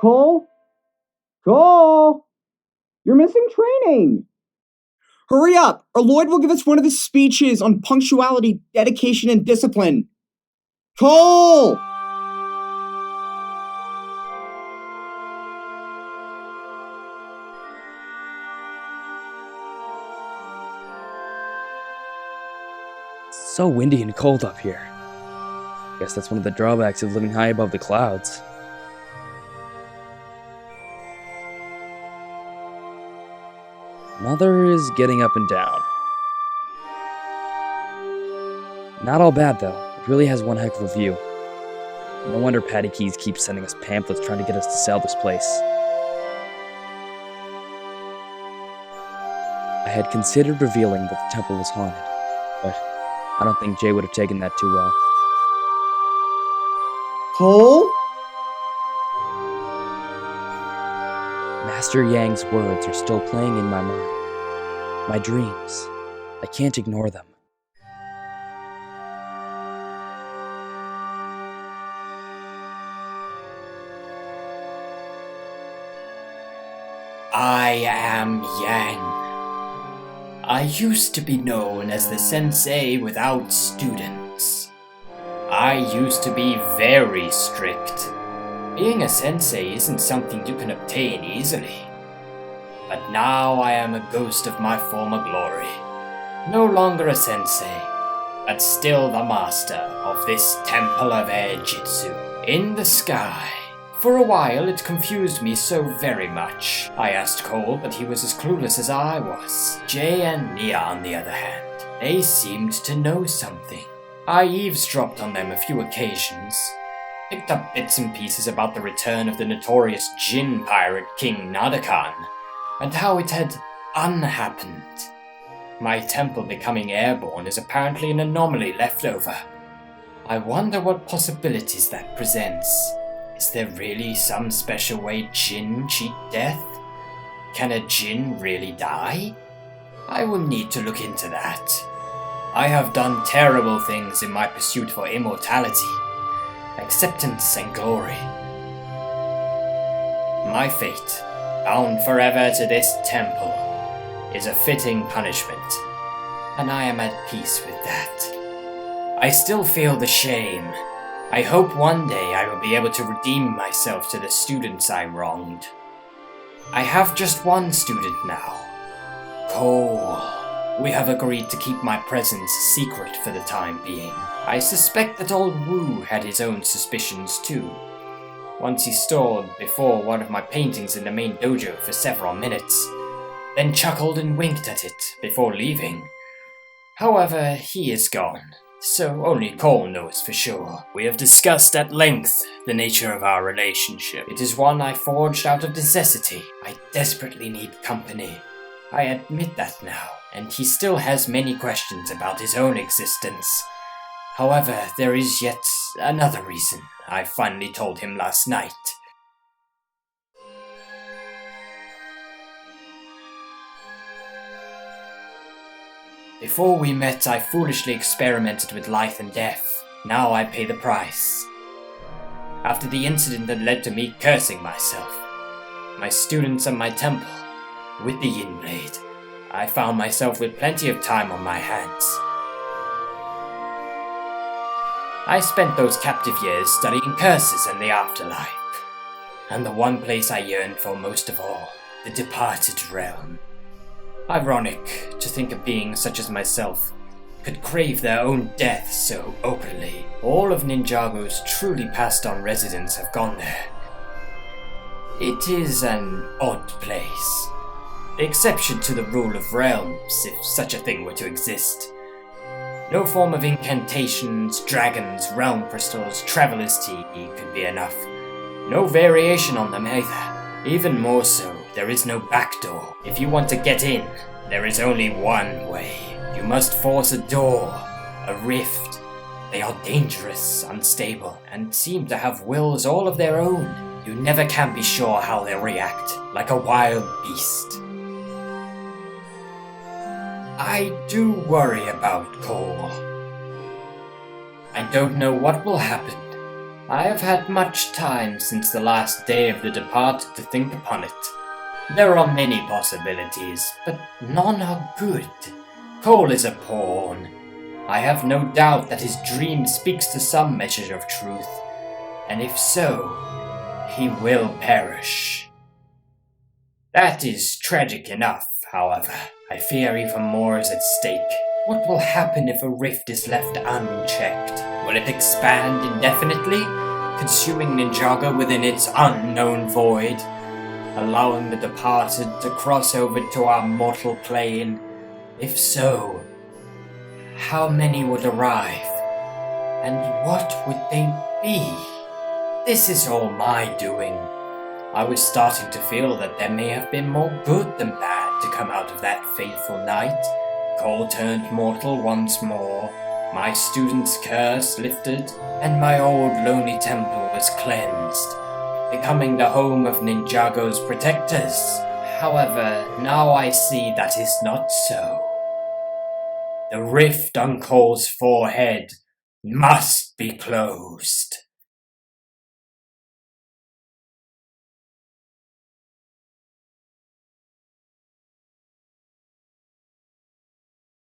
Cole? Cole? You're missing training! Hurry up, or Lloyd will give us one of his speeches on punctuality, dedication, and discipline. Cole! It's so windy and cold up here. Guess that's one of the drawbacks of living high above the clouds. Mother is getting up and down. Not all bad, though. It really has one heck of a view. No wonder Patty Keys keeps sending us pamphlets trying to get us to sell this place. I had considered revealing that the temple was haunted, but I don't think Jay would have taken that too well. Cole? Master Yang's words are still playing in my mind. My dreams. I can't ignore them. I am Yang. I used to be known as the sensei without students. I used to be very strict. Being a sensei isn't something you can obtain easily. But now I am a ghost of my former glory. No longer a sensei, but still the master of this Temple of Air Jitsu in the sky. For a while it confused me so very much. I asked Cole, but he was as clueless as I was. Jay and Nia, on the other hand, they seemed to know something. I eavesdropped on them a few occasions, picked up bits and pieces about the return of the notorious Jin pirate King Nadakan, and how it had unhappened. My temple becoming airborne is apparently an anomaly left over. I wonder what possibilities that presents. Is there really some special way Jin cheat death? Can a Jin really die? I will need to look into that. I have done terrible things in my pursuit for immortality, acceptance and glory. My fate, bound forever to this temple, is a fitting punishment, and I am at peace with that. I still feel the shame. I hope one day I will be able to redeem myself to the students I wronged. I have just one student now, Cole. We have agreed to keep my presence secret for the time being. I suspect that old Wu had his own suspicions too. Once he stood before one of my paintings in the main dojo for several minutes, then chuckled and winked at it before leaving. However, he is gone, so only Cole knows for sure. We have discussed at length the nature of our relationship. It is one I forged out of necessity. I desperately need company. I admit that now, and he still has many questions about his own existence. However, there is yet another reason I finally told him last night. Before we met, I foolishly experimented with life and death. Now I pay the price. After the incident that led to me cursing myself, my students and my temple, with the Yin Blade, I found myself with plenty of time on my hands. I spent those captive years studying curses and the afterlife, and the one place I yearned for most of all, the departed realm. Ironic to think a being such as myself could crave their own death so openly. All of Ninjago's truly passed on residents have gone there. It is an odd place. The exception to the rule of realms, if such a thing were to exist. No form of incantations, dragons, realm crystals, traveler's tea could be enough. No variation on them either. Even more so, there is no back door. If you want to get in, there is only one way. You must force a door, a rift. They are dangerous, unstable, and seem to have wills all of their own. You never can be sure how they'll react, like a wild beast. I do worry about Cole. I don't know what will happen. I have had much time since the last day of the departed to think upon it. There are many possibilities, but none are good. Cole is a pawn. I have no doubt that his dream speaks to some measure of truth, and if so, he will perish. That is tragic enough, however. I fear even more is at stake. What will happen if a rift is left unchecked? Will it expand indefinitely, consuming Ninjago within its unknown void, allowing the departed to cross over to our mortal plane? If so, how many would arrive? And what would they be? This is all my doing. I was starting to feel that there may have been more good than bad to come out of that fateful night. Cole turned mortal once more, my student's curse lifted, and my old lonely temple was cleansed, becoming the home of Ninjago's protectors. However, now I see that is not so. The rift on Cole's forehead must be closed.